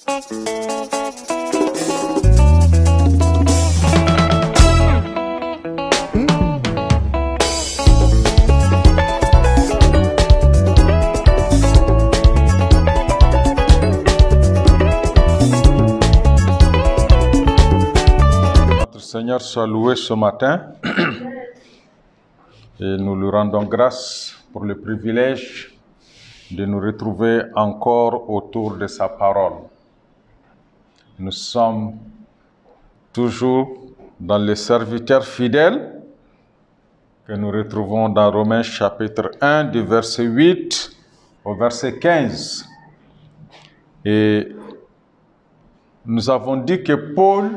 Notre Seigneur soit loué ce matin et nous lui rendons grâce pour le privilège de nous retrouver encore autour de sa parole. Nous sommes toujours dans les serviteurs fidèles que nous retrouvons dans Romains chapitre 1 du verset 8 au verset 15. Et nous avons dit que Paul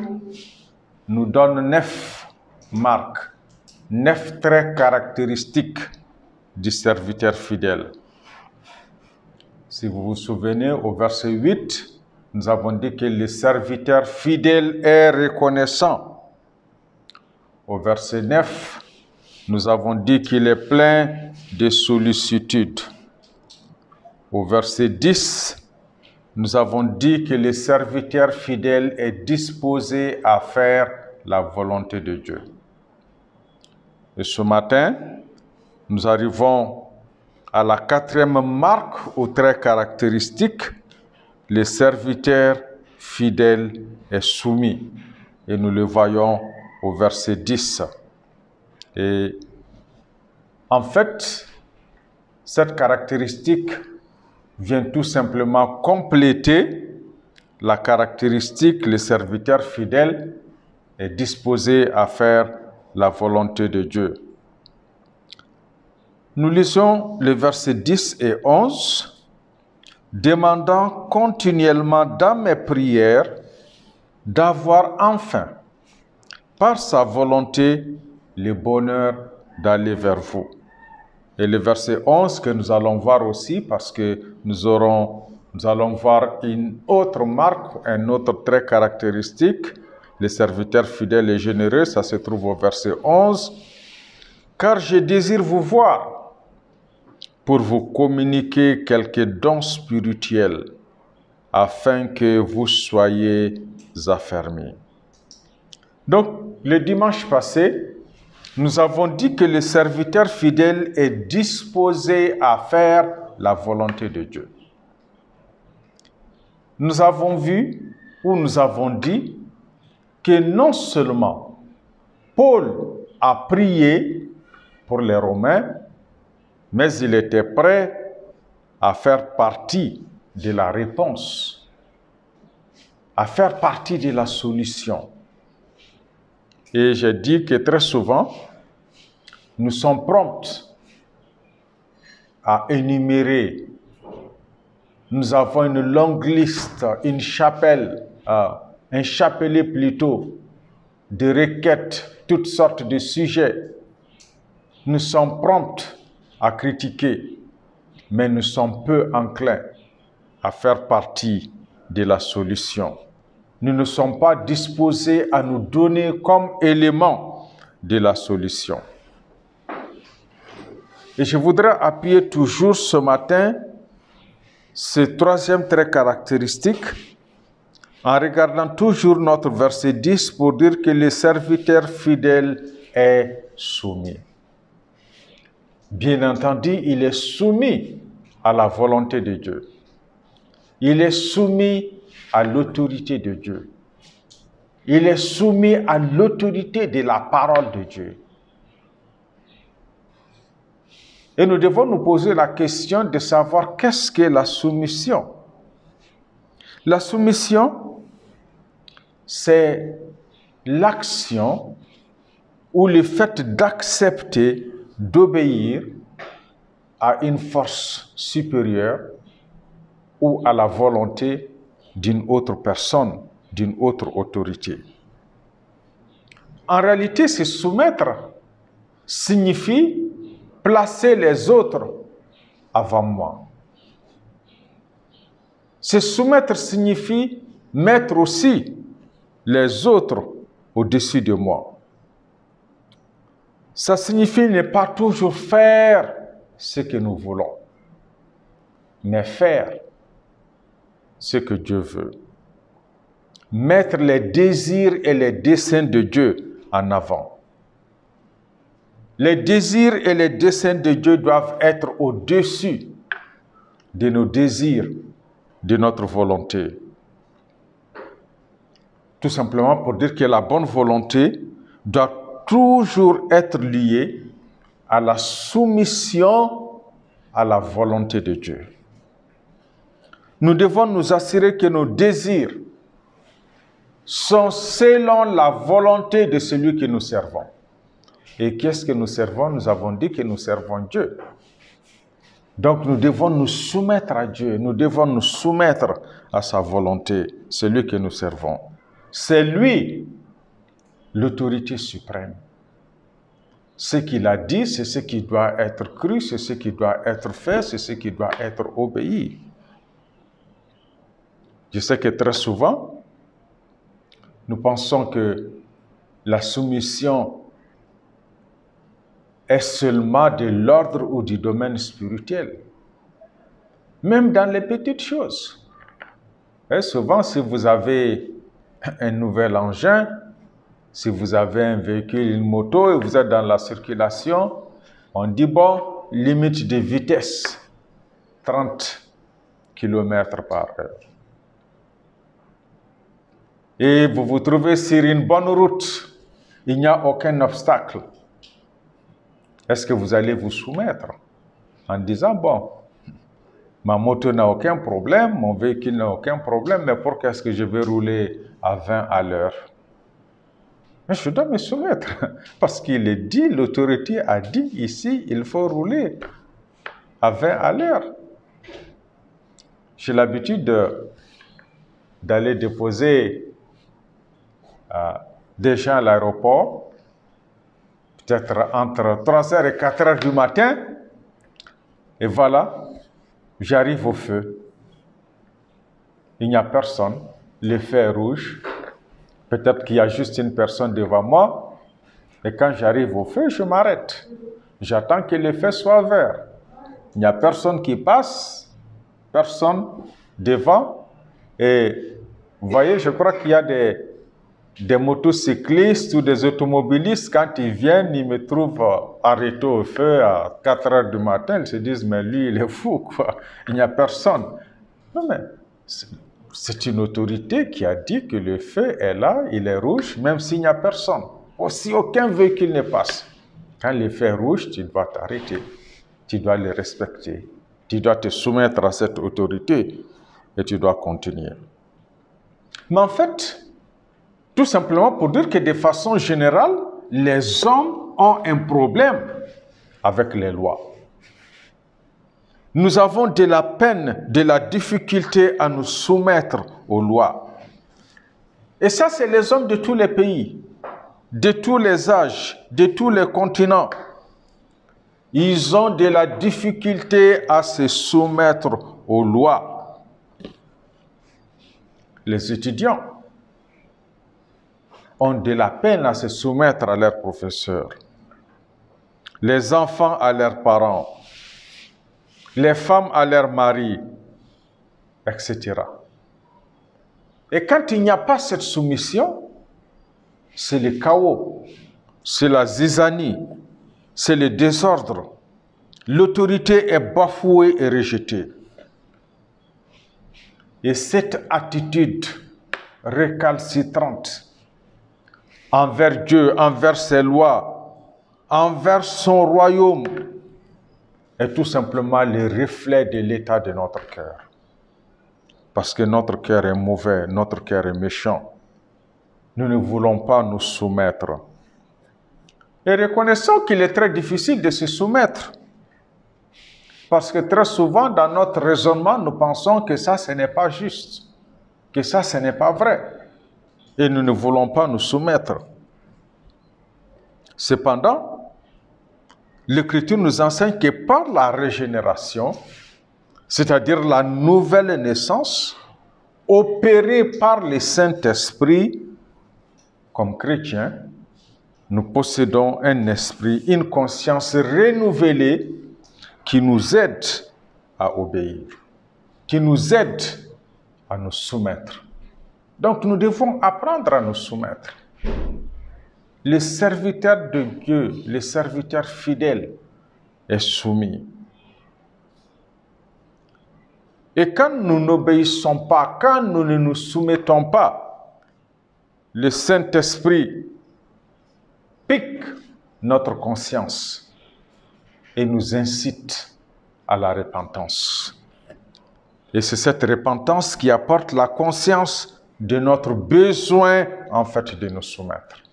nous donne 9 marques, 9 traits caractéristiques du serviteur fidèle. Si vous vous souvenez, au verset 8, nous avons dit que le serviteur fidèle est reconnaissant. Au verset 9, nous avons dit qu'il est plein de sollicitude. Au verset 10, nous avons dit que le serviteur fidèle est disposé à faire la volonté de Dieu. Et ce matin, nous arrivons à la 4e marque ou trait caractéristique. Le serviteur fidèle est soumis. Et nous le voyons au verset 10. Et en fait, cette caractéristique vient tout simplement compléter la caractéristique, le serviteur fidèle est disposé à faire la volonté de Dieu. Nous lisons les versets 10 et 11, demandant continuellement dans mes prières d'avoir enfin, par sa volonté, le bonheur d'aller vers vous. Et le verset 11 que nous allons voir aussi, parce que nous allons voir une autre marque, un autre trait caractéristique, le serviteur fidèle et généreux, ça se trouve au verset 11. Car je désire vous voir pour vous communiquer quelques dons spirituels, afin que vous soyez affermis. Donc, le dimanche passé, nous avons dit que le serviteur fidèle est disposé à faire la volonté de Dieu. Nous avons vu, ou nous avons dit, que non seulement Paul a prié pour les Romains, mais il était prêt à faire partie de la réponse, à faire partie de la solution. Et j'ai dit que très souvent, nous sommes prompts à énumérer. Nous avons une longue liste, une chapelle, un chapelet plutôt, de requêtes, toutes sortes de sujets. Nous sommes prompts à critiquer, mais nous sommes peu enclins à faire partie de la solution. Nous ne sommes pas disposés à nous donner comme élément de la solution. Et je voudrais appuyer toujours ce matin ce 3e trait caractéristique en regardant toujours notre verset 10 pour dire que le serviteur fidèle est soumis. Bien entendu, il est soumis à la volonté de Dieu. Il est soumis à l'autorité de Dieu. Il est soumis à l'autorité de la parole de Dieu. Et nous devons nous poser la question de savoir qu'est-ce qu'est la soumission. La soumission, c'est l'action ou le fait d'accepter, d'obéir à une force supérieure ou à la volonté d'une autre personne, d'une autre autorité. En réalité, se soumettre signifie placer les autres avant moi. Se soumettre signifie mettre aussi les autres au-dessus de moi. Ça signifie ne pas toujours faire ce que nous voulons, mais faire ce que Dieu veut. mettre les désirs et les desseins de Dieu en avant. Les désirs et les desseins de Dieu doivent être au-dessus de nos désirs, de notre volonté. Tout simplement pour dire que la bonne volonté doit toujours être liée à la soumission à la volonté de Dieu. Nous devons nous assurer que nos désirs sont selon la volonté de celui que nous servons. Et qu'est-ce que nous servons? Nous avons dit que nous servons Dieu. Donc nous devons nous soumettre à Dieu, nous devons nous soumettre à sa volonté, celui que nous servons. C'est lui l'autorité suprême. Ce qu'il a dit, c'est ce qui doit être cru, c'est ce qui doit être fait, c'est ce qui doit être obéi. Je sais que très souvent, nous pensons que la soumission est seulement de l'ordre ou du domaine spirituel. Même dans les petites choses. Et souvent, si vous avez un nouvel engin, si vous avez un véhicule, une moto, et vous êtes dans la circulation, on dit, bon, limite de vitesse, 30 km par heure. Et vous vous trouvez sur une bonne route, il n'y a aucun obstacle. Est-ce que vous allez vous soumettre en disant, bon, ma moto n'a aucun problème, mon véhicule n'a aucun problème, mais pourquoi est-ce que je vais rouler à 20 à l'heure? Mais je dois me soumettre, parce qu'il est dit, l'autorité a dit ici, il faut rouler à 20 à l'heure. J'ai l'habitude d'aller déposer des gens à l'aéroport, peut-être entre 3h et 4h du matin, et voilà, j'arrive au feu. Il n'y a personne, le feu est rouge, peut-être qu'il y a juste une personne devant moi, et quand j'arrive au feu, je m'arrête. J'attends que le feu soit vert. Il n'y a personne qui passe, personne devant, et vous voyez, je crois qu'il y a des motocyclistes ou des automobilistes, quand ils viennent, ils me trouvent arrêté au feu à 4h du matin, ils se disent, mais lui, il est fou, quoi. Il n'y a personne. Non, mais c'est une autorité qui a dit que le feu est là, il est rouge, même s'il n'y a personne. Si aucun véhicule ne passe. Quand le feu est rouge, tu dois t'arrêter. Tu dois le respecter. Tu dois te soumettre à cette autorité et tu dois continuer. Mais en fait, tout simplement pour dire que de façon générale, les hommes ont un problème avec les lois. Nous avons de la peine, de la difficulté à nous soumettre aux lois. Et ça, c'est les hommes de tous les pays, de tous les âges, de tous les continents. Ils ont de la difficulté à se soumettre aux lois. Les étudiants ont de la peine à se soumettre à leurs professeurs. Les enfants à leurs parents. Les femmes à leurs maris, etc. Et quand il n'y a pas cette soumission, c'est le chaos, c'est la zizanie, c'est le désordre. L'autorité est bafouée et rejetée. Et cette attitude récalcitrante envers Dieu, envers ses lois, envers son royaume, est tout simplement le reflet de l'état de notre cœur. Parce que notre cœur est mauvais, notre cœur est méchant. Nous ne voulons pas nous soumettre. Et reconnaissons qu'il est très difficile de se soumettre. Parce que très souvent, dans notre raisonnement, nous pensons que ça, ce n'est pas juste. Que ça, ce n'est pas vrai. Et nous ne voulons pas nous soumettre. Cependant, l'Écriture nous enseigne que par la régénération, c'est-à-dire la nouvelle naissance, opérée par le Saint-Esprit, comme chrétiens, nous possédons un esprit, une conscience renouvelée qui nous aide à obéir, qui nous aide à nous soumettre. Donc nous devons apprendre à nous soumettre. Le serviteur de Dieu, le serviteur fidèle est soumis. Et quand nous n'obéissons pas, quand nous ne nous soumettons pas, le Saint-Esprit pique notre conscience et nous incite à la repentance. Et c'est cette repentance qui apporte la conscience de notre besoin, en fait, de nous soumettre.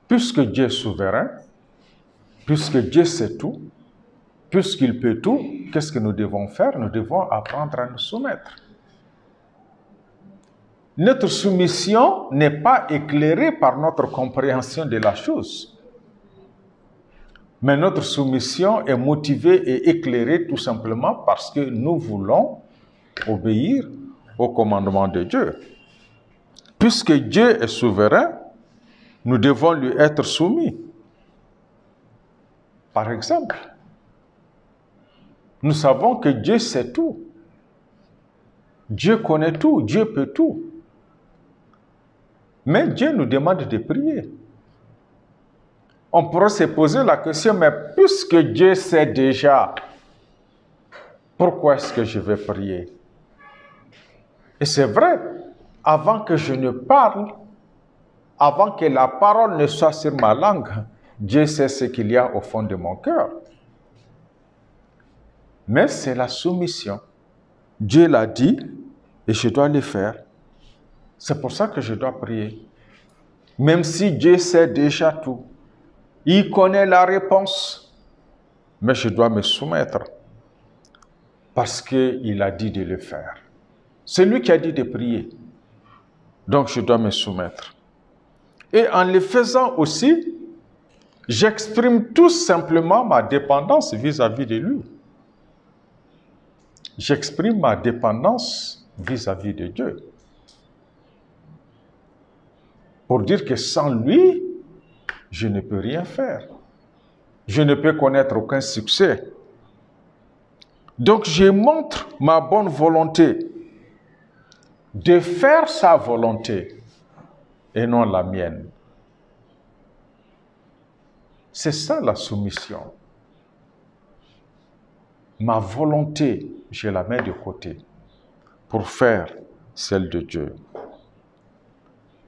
Puisque Dieu est souverain, puisque Dieu sait tout, puisqu'il peut tout, qu'est-ce que nous devons faire? Nous devons apprendre à nous soumettre. Notre soumission n'est pas éclairée par notre compréhension de la chose. Mais notre soumission est motivée et éclairée tout simplement parce que nous voulons obéir au commandement de Dieu. Puisque Dieu est souverain, nous devons lui être soumis. Par exemple, nous savons que Dieu sait tout. Dieu connaît tout, Dieu peut tout. Mais Dieu nous demande de prier. On pourrait se poser la question, mais puisque Dieu sait déjà, pourquoi est-ce que je vais prier? Et c'est vrai, avant que je ne parle, avant que la parole ne soit sur ma langue, Dieu sait ce qu'il y a au fond de mon cœur. Mais c'est la soumission. Dieu l'a dit et je dois le faire. C'est pour ça que je dois prier. Même si Dieu sait déjà tout, il connaît la réponse, mais je dois me soumettre parce qu'il a dit de le faire. C'est lui qui a dit de prier. Donc je dois me soumettre. Et en le faisant aussi, j'exprime tout simplement ma dépendance vis-à-vis de lui. J'exprime ma dépendance vis-à-vis de Dieu. Pour dire que sans lui, je ne peux rien faire. Je ne peux connaître aucun succès. Donc je montre ma bonne volonté de faire sa volonté et non la mienne. C'est ça la soumission. Ma volonté, je la mets de côté pour faire celle de Dieu.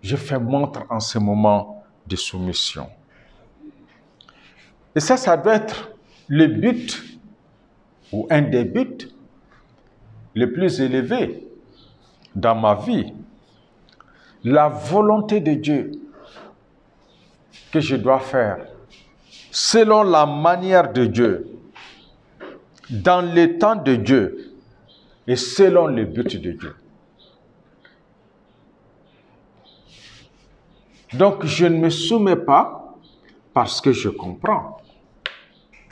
Je fais montre en ce moment de soumission. Et ça doit être le but ou un des buts les plus élevés dans ma vie. La volonté de Dieu que je dois faire selon la manière de Dieu, dans le temps de Dieu et selon le but de Dieu. Donc, je ne me soumets pas parce que je comprends.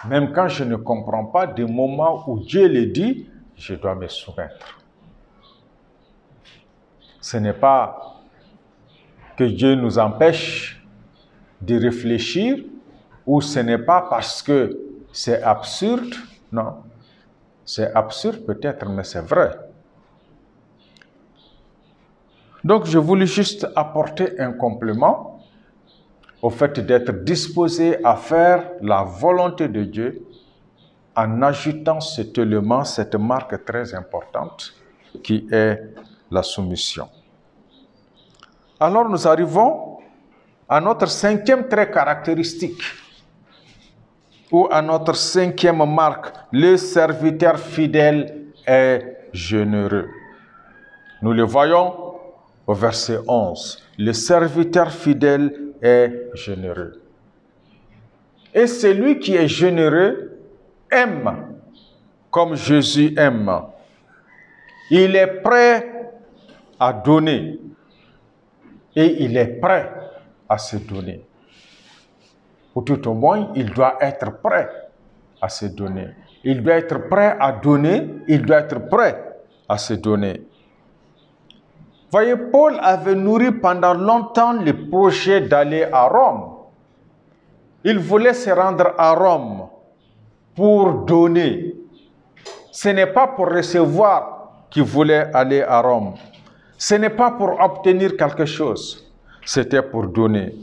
Même quand je ne comprends pas, des moments où Dieu le dit, je dois me soumettre. Ce n'est pas que Dieu nous empêche de réfléchir ou ce n'est pas parce que c'est absurde. Non, c'est absurde peut-être, mais c'est vrai. Donc, je voulais juste apporter un complément au fait d'être disposé à faire la volonté de Dieu en ajoutant cet élément, cette marque très importante qui est la soumission. Alors, nous arrivons à notre cinquième trait caractéristique ou à notre cinquième marque. Le serviteur fidèle est généreux. Nous le voyons au verset 11, le serviteur fidèle est généreux. Et celui qui est généreux aime comme Jésus aime. Il est prêt à donner et il est prêt à se donner. Ou tout au moins, il doit être prêt à se donner. Il doit être prêt à donner, il doit être prêt à se donner. Voyez, Paul avait nourri pendant longtemps le projet d'aller à Rome. Il voulait se rendre à Rome pour donner. Ce n'est pas pour recevoir qui voulait aller à Rome, ce n'est pas pour obtenir quelque chose, c'était pour donner.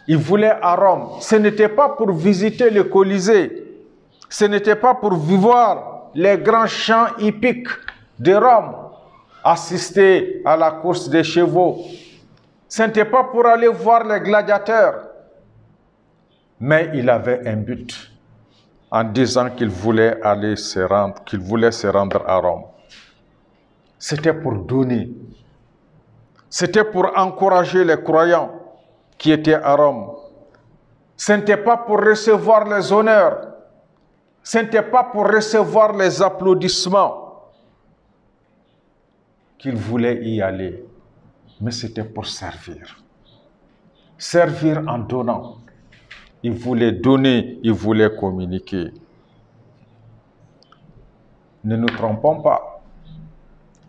Il voulait à Rome, ce n'était pas pour visiter le Colisée, ce n'était pas pour voir les grands champs hippiques de Rome, assister à la course des chevaux. Ce n'était pas pour aller voir les gladiateurs. Mais il avait un but en disant qu'il voulait se rendre à Rome. C'était pour donner. C'était pour encourager les croyants qui étaient à Rome. Ce n'était pas pour recevoir les honneurs. Ce n'était pas pour recevoir les applaudissements qu'il voulait y aller. Mais c'était pour servir. Servir en donnant. Il voulait donner, il voulait communiquer. Ne nous trompons pas.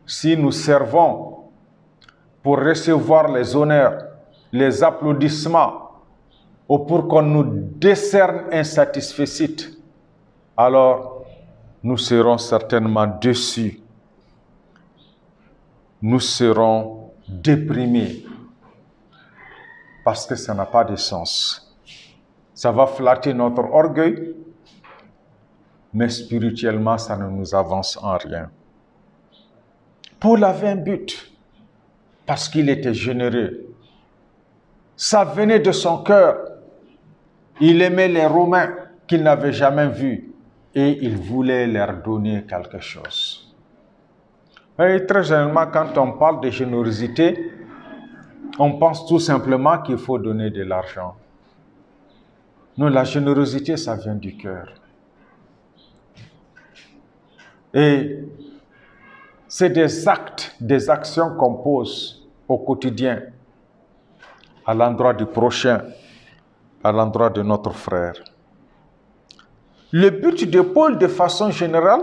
Si nous servons pour recevoir les honneurs, les applaudissements, ou pour qu'on nous décerne un satisfecit, alors nous serons certainement déçus. Nous serons déprimés parce que ça n'a pas de sens. Ça va flatter notre orgueil, mais spirituellement, ça ne nous avance en rien. Paul avait un but parce qu'il était généreux. Ça venait de son cœur. Il aimait les Romains qu'il n'avait jamais vus et il voulait leur donner quelque chose. Et très généralement, quand on parle de générosité, on pense tout simplement qu'il faut donner de l'argent. Non, la générosité, ça vient du cœur. Et c'est des actes, des actions qu'on pose au quotidien à l'endroit du prochain, à l'endroit de notre frère. Le but de Paul, de façon générale,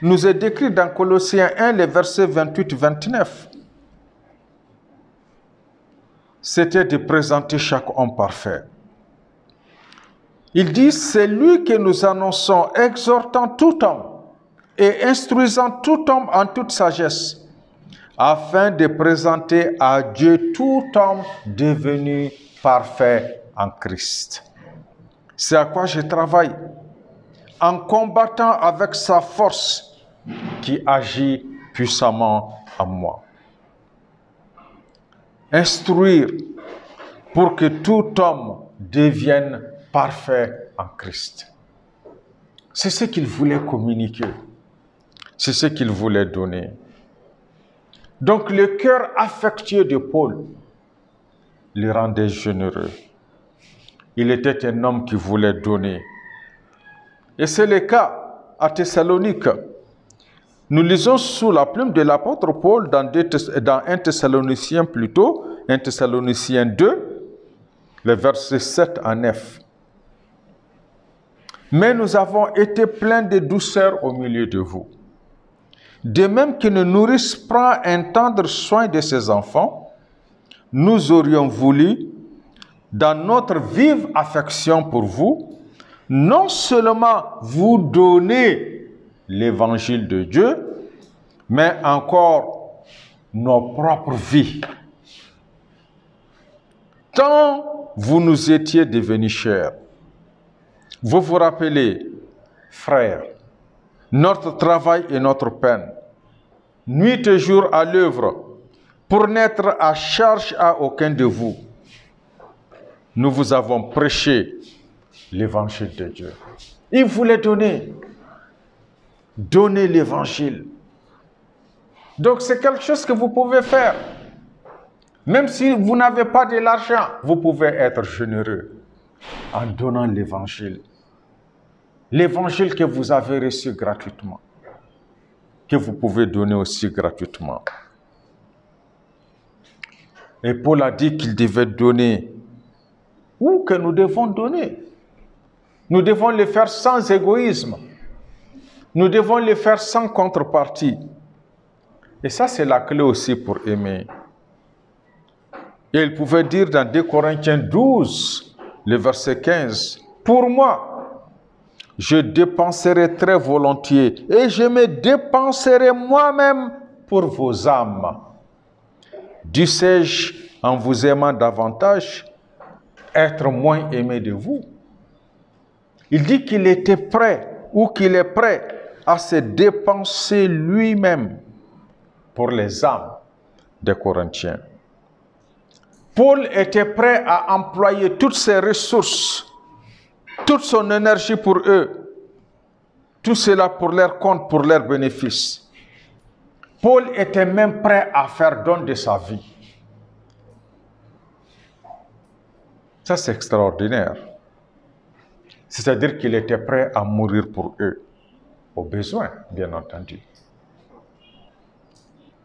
nous est décrit dans Colossiens 1, les versets 28-29. C'était de présenter chaque homme parfait. Il dit, c'est lui que nous annonçons, exhortant tout homme et instruisant tout homme en toute sagesse, afin de présenter à Dieu tout homme devenu parfait en Christ. C'est à quoi je travaille, en combattant avec sa force qui agit puissamment en moi. Instruire pour que tout homme devienne parfait en Christ. C'est ce qu'il voulait communiquer. C'est ce qu'il voulait donner. Donc le cœur affectueux de Paul le rendait généreux. Il était un homme qui voulait donner. Et c'est le cas à Thessalonique. Nous lisons sous la plume de l'apôtre Paul dans 1 Thessaloniciens plutôt, 1 Thessaloniciens 2, les versets 7 à 9. Mais nous avons été pleins de douceur au milieu de vous. De même qu'une nourrice prend un tendre soin de ses enfants, nous aurions voulu, dans notre vive affection pour vous, non seulement vous donner l'évangile de Dieu, mais encore nos propres vies. Tant vous nous étiez devenus chers. Vous vous rappelez, frères, notre travail et notre peine, nuit et jour à l'œuvre, pour n'être à charge à aucun de vous. Nous vous avons prêché l'évangile de Dieu. Il voulait donner l'évangile. Donc c'est quelque chose que vous pouvez faire. Même si vous n'avez pas de l'argent, vous pouvez être généreux en donnant l'évangile. L'évangile que vous avez reçu gratuitement, que vous pouvez donner aussi gratuitement. Et Paul a dit qu'il devait donner, ou que nous devons donner. Nous devons le faire sans égoïsme. Nous devons le faire sans contrepartie. Et ça, c'est la clé aussi pour aimer. Et il pouvait dire dans 2 Corinthiens 12, le verset 15, « Pour moi, je dépenserai très volontiers et je me dépenserai moi-même pour vos âmes. Dussé-je, en vous aimant davantage, être moins aimé de vous? Il dit qu'il était prêt, ou qu'il est prêt à se dépenser lui-même pour les âmes des Corinthiens. Paul était prêt à employer toutes ses ressources, toute son énergie pour eux, tout cela pour leur compte, pour leur bénéfice. Paul était même prêt à faire don de sa vie. Ça, c'est extraordinaire. C'est-à-dire qu'il était prêt à mourir pour eux, au besoin, bien entendu.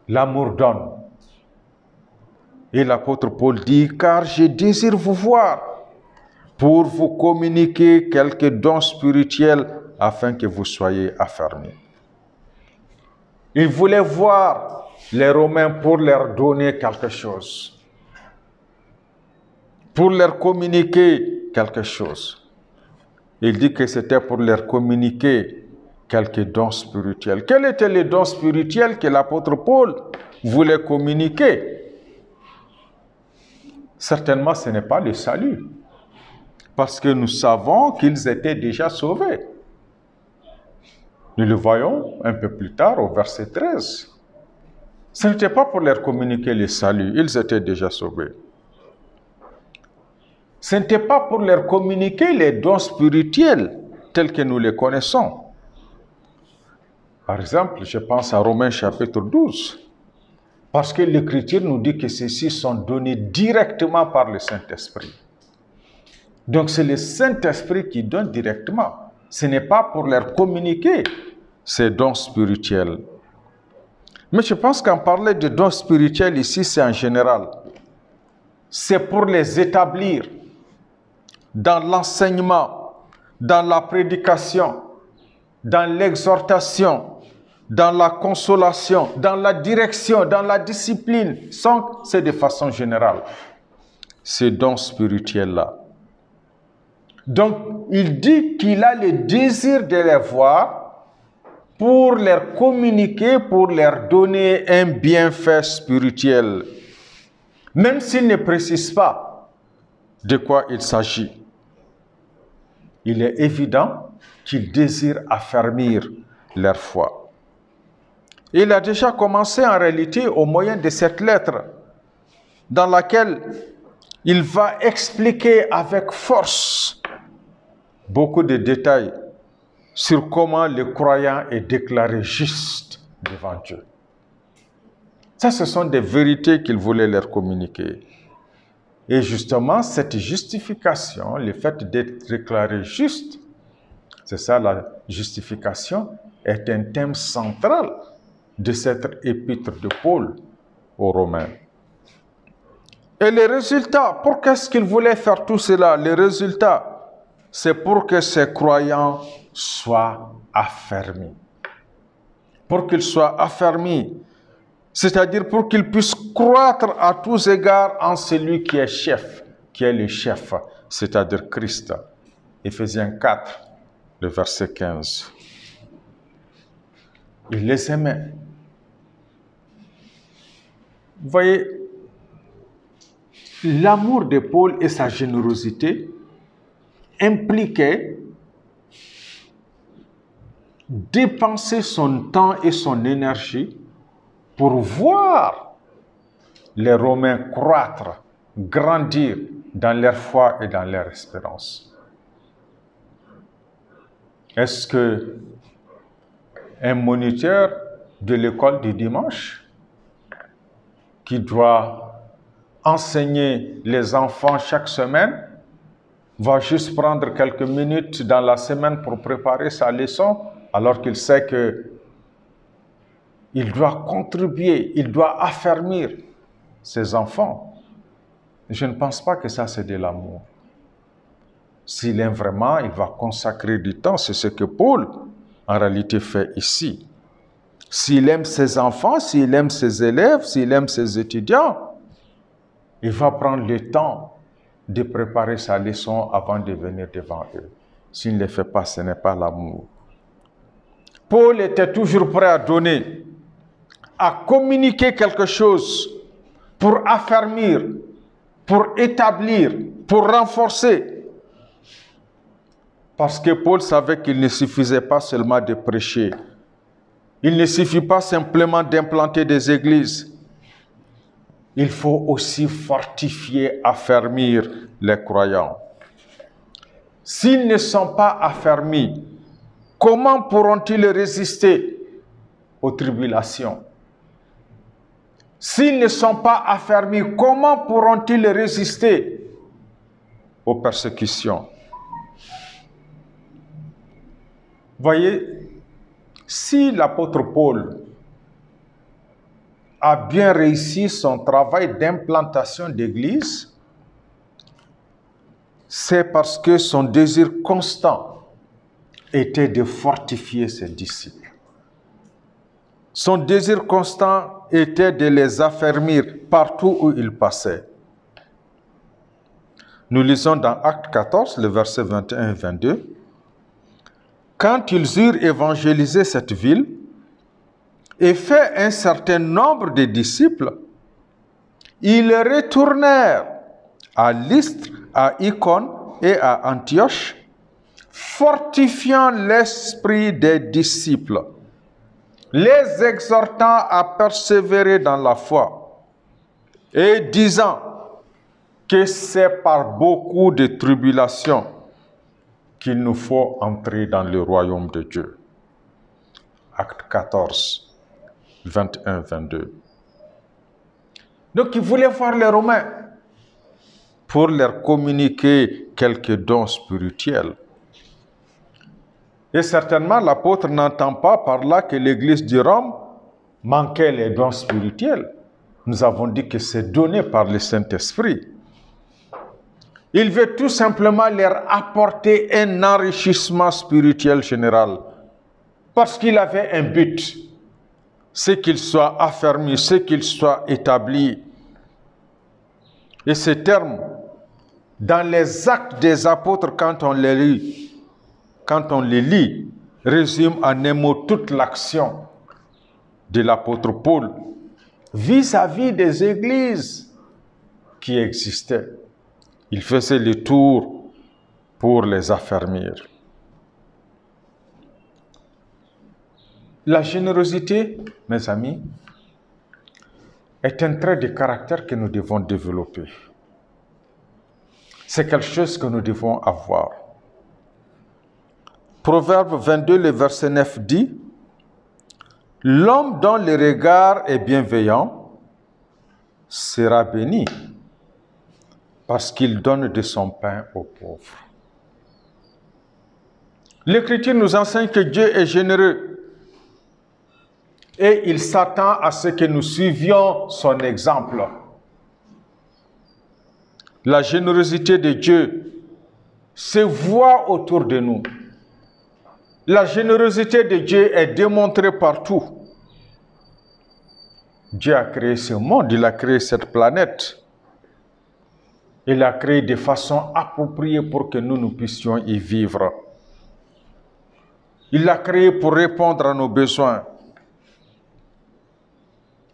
L'amour donne. Et l'apôtre Paul dit, car je désire vous voir pour vous communiquer quelques dons spirituels afin que vous soyez affermis. Il voulait voir les Romains pour leur donner quelque chose, pour leur communiquer quelque chose. Il dit que c'était pour leur communiquer quelques dons spirituels. Quels étaient les dons spirituels que l'apôtre Paul voulait communiquer? Certainement, ce n'est pas le salut, parce que nous savons qu'ils étaient déjà sauvés. Nous le voyons un peu plus tard au verset 13. Ce n'était pas pour leur communiquer le salut, ils étaient déjà sauvés. Ce n'était pas pour leur communiquer les dons spirituels tels que nous les connaissons. Par exemple, je pense à Romains chapitre 12. Parce que l'Écriture nous dit que ceux-ci sont donnés directement par le Saint-Esprit. Donc c'est le Saint-Esprit qui donne directement. Ce n'est pas pour leur communiquer ces dons spirituels. Mais je pense qu'en parler de dons spirituels ici, c'est en général. C'est pour les établir dans l'enseignement, dans la prédication, dans l'exhortation, dans la consolation, dans la direction, dans la discipline. C'est de façon générale. Ces dons spirituels-là. Donc, il dit qu'il a le désir de les voir pour leur communiquer, pour leur donner un bienfait spirituel. Même s'il ne précise pas de quoi il s'agit. Il est évident qu'il désire affermir leur foi. Il a déjà commencé en réalité au moyen de cette lettre dans laquelle il va expliquer avec force beaucoup de détails sur comment le croyant est déclaré juste devant Dieu. Ça, ce sont des vérités qu'il voulait leur communiquer. Et justement, cette justification, le fait d'être déclaré juste, c'est ça la justification, est un thème central de cette épître de Paul aux Romains. Et les résultats, pour qu'est-ce qu'il voulait faire tout cela? Les résultats, c'est pour que ces croyants soient affermis. Pour qu'ils soient affermis, c'est-à-dire pour qu'ils puissent croître à tous égards en celui qui est chef, qui est le chef, c'est-à-dire Christ. Éphésiens 4, le verset 15. Il les aimait. Vous voyez, l'amour de Paul et sa générosité impliquaient dépenser son temps et son énergie pour voir les Romains croître, grandir dans leur foi et dans leur espérance. Est-ce que un moniteur de l'école du dimanche qui doit enseigner les enfants chaque semaine va juste prendre quelques minutes dans la semaine pour préparer sa leçon alors qu'il sait que il doit contribuer, il doit affermir ses enfants? Je ne pense pas que ça c'est de l'amour. S'il aime vraiment, il va consacrer du temps. C'est ce que Paul, en réalité, fait ici. S'il aime ses enfants, s'il aime ses élèves, s'il aime ses étudiants, il va prendre le temps de préparer sa leçon avant de venir devant eux. S'il ne les fait pas, ce n'est pas l'amour. Paul était toujours prêt à donner, à communiquer quelque chose pour affermir, pour établir, pour renforcer. Parce que Paul savait qu'il ne suffisait pas seulement de prêcher. Il ne suffit pas simplement d'implanter des églises. Il faut aussi fortifier, affermir les croyants. S'ils ne sont pas affermis, comment pourront-ils résister aux tribulations? S'ils ne sont pas affermis, comment pourront-ils résister aux persécutions? Voyez, si l'apôtre Paul a bien réussi son travail d'implantation d'église, c'est parce que son désir constant était de fortifier ses disciples. Son désir constant était de les affermir partout où il passait. Nous lisons dans Actes 14, le verset 21 et 22. Quand ils eurent évangélisé cette ville et fait un certain nombre de disciples, ils retournèrent à Lystre, à Icône et à Antioche, fortifiant l'esprit des disciples, les exhortant à persévérer dans la foi et disant que c'est par beaucoup de tribulations qu'il nous faut entrer dans le royaume de Dieu. Acte 14, 21-22. Donc, il voulait voir les Romains pour leur communiquer quelques dons spirituels. Et certainement, l'apôtre n'entend pas par là que l'église de Rome manquait les dons spirituels. Nous avons dit que c'est donné par le Saint-Esprit. Il veut tout simplement leur apporter un enrichissement spirituel général. Parce qu'il avait un but. C'est qu'ils soient affermis, c'est qu'ils soient établis. Et ces termes, dans les actes des apôtres, quand on les lit, résument en un mot toute l'action de l'apôtre Paul vis-à-vis des églises qui existaient. Il faisait le tour pour les affermir. La générosité, mes amis, est un trait de caractère que nous devons développer. C'est quelque chose que nous devons avoir. Proverbe 22, le verset 9 dit « L'homme dont le regard est bienveillant sera béni, parce qu'il donne de son pain aux pauvres. » L'Écriture nous enseigne que Dieu est généreux et il s'attend à ce que nous suivions son exemple. La générosité de Dieu se voit autour de nous. La générosité de Dieu est démontrée partout. Dieu a créé ce monde, il a créé cette planète. Il l'a créé de façon appropriée pour que nous puissions y vivre. Il l'a créé pour répondre à nos besoins.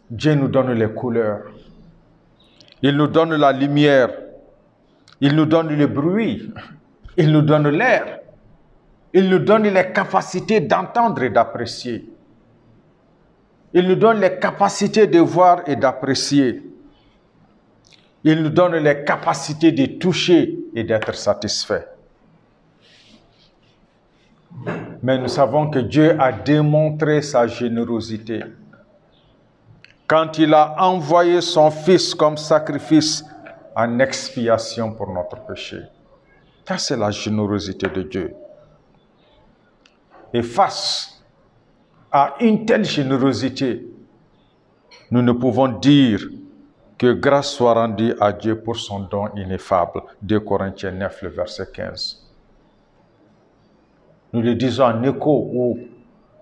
Dieu nous donne les couleurs. Il nous donne la lumière. Il nous donne le bruit. Il nous donne l'air. Il nous donne les capacités d'entendre et d'apprécier. Il nous donne les capacités de voir et d'apprécier. Il nous donne les capacités de toucher et d'être satisfait. Mais nous savons que Dieu a démontré sa générosité quand il a envoyé son Fils comme sacrifice en expiation pour notre péché. Ça, c'est la générosité de Dieu. Et face à une telle générosité, nous ne pouvons dire que grâce soit rendue à Dieu pour son don ineffable. 2 Corinthiens 9, le verset 15. Nous le disons en écho ou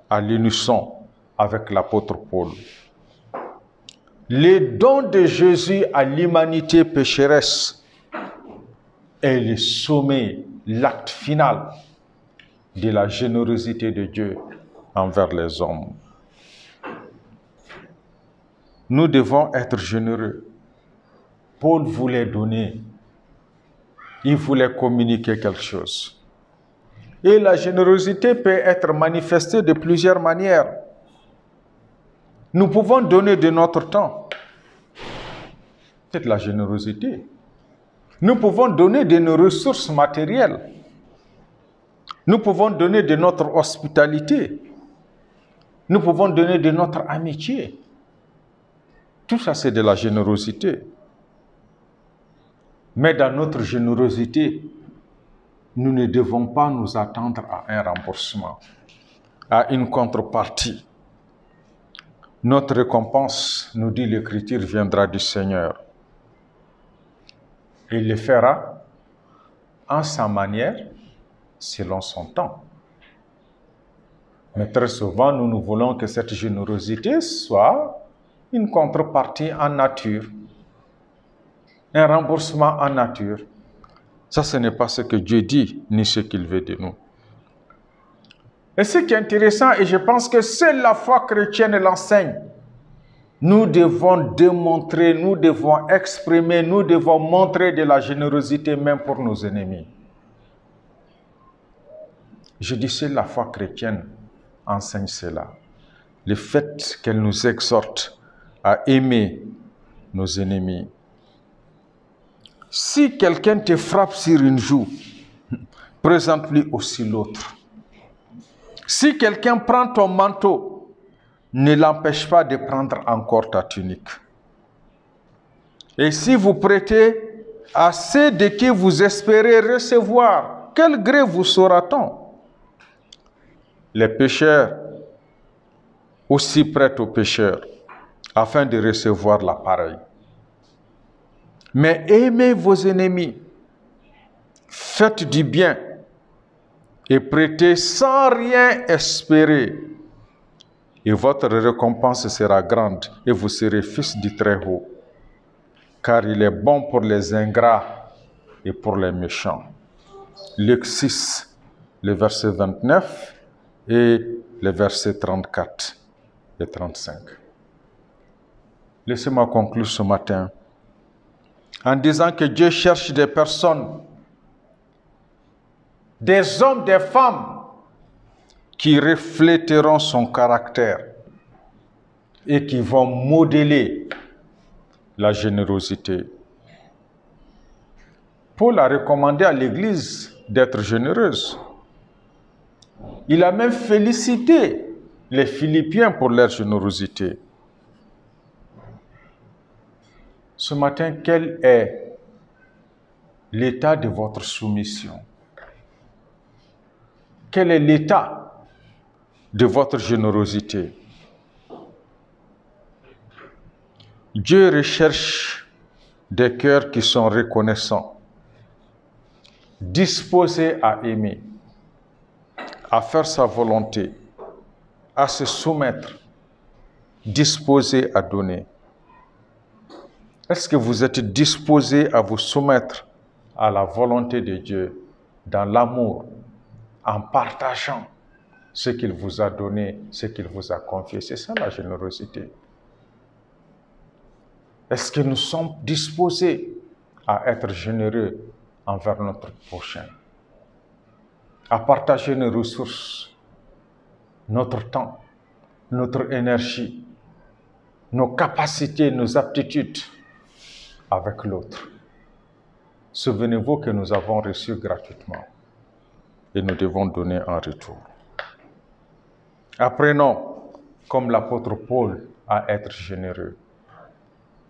à l'unisson avec l'apôtre Paul. Le don de Jésus à l'humanité pécheresse est le sommet, l'acte final de la générosité de Dieu envers les hommes. Nous devons être généreux. Paul voulait donner, il voulait communiquer quelque chose. Et la générosité peut être manifestée de plusieurs manières. Nous pouvons donner de notre temps. C'est la générosité. Nous pouvons donner de nos ressources matérielles. Nous pouvons donner de notre hospitalité. Nous pouvons donner de notre amitié. Tout ça, c'est de la générosité. Mais dans notre générosité, nous ne devons pas nous attendre à un remboursement, à une contrepartie. Notre récompense, nous dit l'Écriture, viendra du Seigneur. Il le fera en sa manière, selon son temps. Mais très souvent, nous voulons que cette générosité soit une contrepartie en nature, un remboursement en nature. Ça, ce n'est pas ce que Dieu dit, ni ce qu'il veut de nous. Et ce qui est intéressant, et je pense que seule la foi chrétienne l'enseigne, nous devons démontrer, nous devons exprimer, nous devons montrer de la générosité même pour nos ennemis. Je dis seule la foi chrétienne enseigne cela. Le fait qu'elle nous exhorte à aimer nos ennemis. Si quelqu'un te frappe sur une joue, présente-lui aussi l'autre. Si quelqu'un prend ton manteau, ne l'empêche pas de prendre encore ta tunique. Et si vous prêtez assez de que vous espérez recevoir, quel gré vous saura-t-on? Les pécheurs aussi prêtent aux pécheurs, afin de recevoir la pareille. Mais aimez vos ennemis, faites du bien et prêtez sans rien espérer. Et votre récompense sera grande et vous serez fils du Très-Haut. Car il est bon pour les ingrats et pour les méchants. Luc 6, le verset 29 et le verset 34 et 35. Laissez-moi conclure ce matin en disant que Dieu cherche des personnes, des hommes, des femmes qui refléteront son caractère et qui vont modeler la générosité. Paul a recommandé à l'Église d'être généreuse. Il a même félicité les Philippiens pour leur générosité. Ce matin, quel est l'état de votre soumission? Quel est l'état de votre générosité? Dieu recherche des cœurs qui sont reconnaissants, disposés à aimer, à faire sa volonté, à se soumettre, disposés à donner. Est-ce que vous êtes disposés à vous soumettre à la volonté de Dieu dans l'amour, en partageant ce qu'il vous a donné, ce qu'il vous a confié? C'est ça la générosité. Est-ce que nous sommes disposés à être généreux envers notre prochain, à partager nos ressources, notre temps, notre énergie, nos capacités, nos aptitudes avec l'autre? Souvenez-vous que nous avons reçu gratuitement et nous devons donner en retour. Apprenons, comme l'apôtre Paul, à être généreux.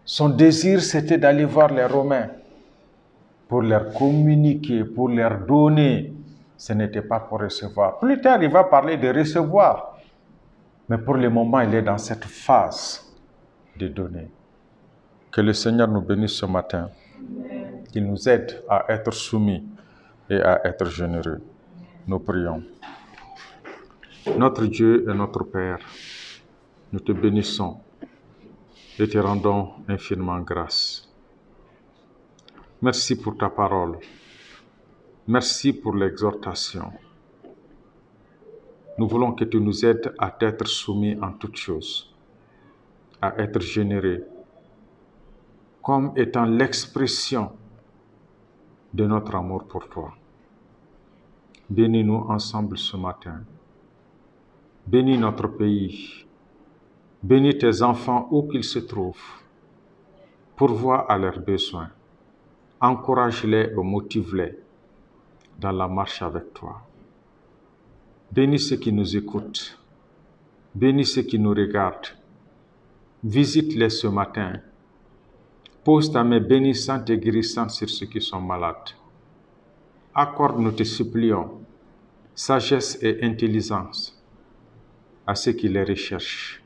Son désir, c'était d'aller voir les Romains pour leur communiquer, pour leur donner. Ce n'était pas pour recevoir. Plus tard, il va parler de recevoir. Mais pour le moment, il est dans cette phase de donner. Que le Seigneur nous bénisse ce matin. Qu'il nous aide à être soumis et à être généreux. Nous prions. Notre Dieu et notre Père, nous te bénissons et te rendons infiniment grâce. Merci pour ta parole. Merci pour l'exhortation. Nous voulons que tu nous aides à t'être soumis en toutes choses, à être généreux, comme étant l'expression de notre amour pour toi. Bénis-nous ensemble ce matin. Bénis notre pays. Bénis tes enfants où qu'ils se trouvent. Pourvois à leurs besoins. Encourage-les et motive-les dans la marche avec toi. Bénis ceux qui nous écoutent. Bénis ceux qui nous regardent. Visite-les ce matin. Pose ta main bénissante et guérissante sur ceux qui sont malades. Accorde, nous te supplions, sagesse et intelligence à ceux qui les recherchent.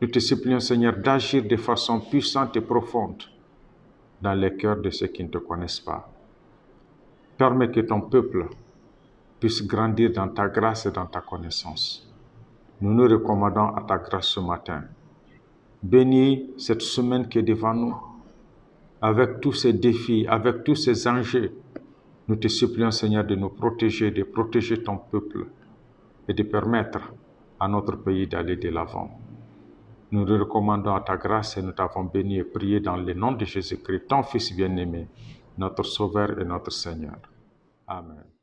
Nous te supplions, Seigneur, d'agir de façon puissante et profonde dans les cœurs de ceux qui ne te connaissent pas. Permets que ton peuple puisse grandir dans ta grâce et dans ta connaissance. Nous nous recommandons à ta grâce ce matin. Bénis cette semaine qui est devant nous, avec tous ces défis, avec tous ces enjeux. Nous te supplions, Seigneur, de nous protéger, de protéger ton peuple et de permettre à notre pays d'aller de l'avant. Nous nous recommandons à ta grâce et nous t'avons béni et prié dans le nom de Jésus-Christ, ton Fils bien-aimé, notre Sauveur et notre Seigneur. Amen.